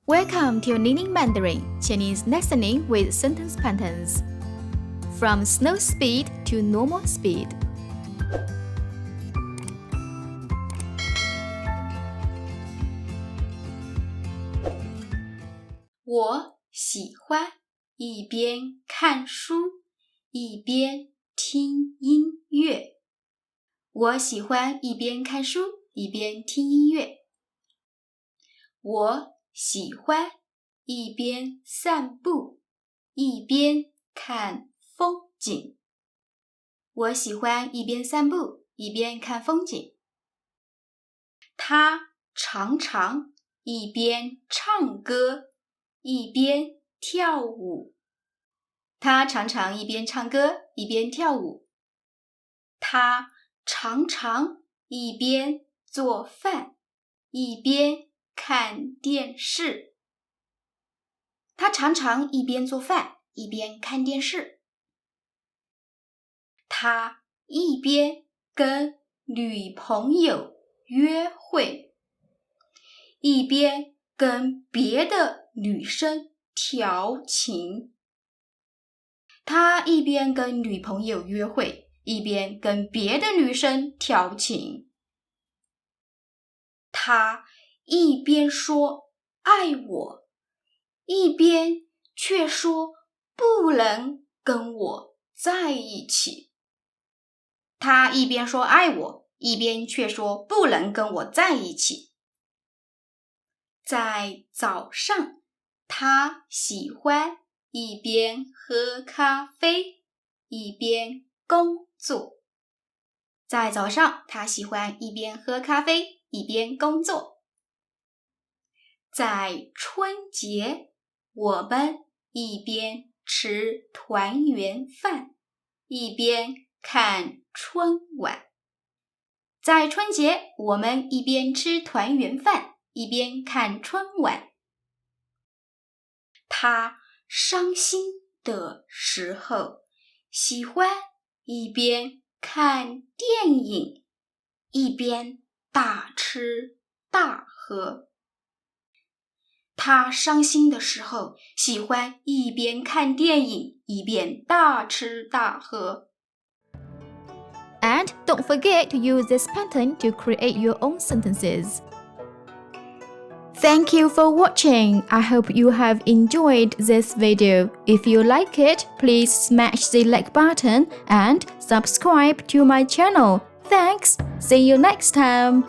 Welcome to Learning Mandarin, Chinese listening with sentence patterns. From slow speed to normal speed. 我喜欢一边看书一边听音乐。我喜欢一边看书一边听音乐。我喜欢一边散步一边看风景。我喜欢一边散步一边看风景。他常常一边唱歌一边跳舞。他常常一边唱歌一边跳舞。他常常一边做饭一边看电视。他常常一边做饭一边看电视。他一边跟女朋友约会，一边跟别的女生调情。他一边跟女朋友约会，一边跟别的女生调情。他一边说爱我，一边却说不能跟我在一起。他一边说爱我，一边却说不能跟我在一起。在早上，他喜欢一边喝咖啡，一边工作。在早上，他喜欢一边喝咖啡，一边工作。在春节，我们一边吃团圆饭，一边看春晚。在春节，我们一边吃团圆饭，一边看春晚。他伤心的时候，喜欢一边看电影，一边大吃大喝。他伤心的时候，喜欢一边看电影，一边大吃大喝。And don't forget to use this pattern to create your own sentences. Thank you for watching. I hope you have enjoyed this video. If you like it, please smash the like button and subscribe to my channel. Thanks. See you next time.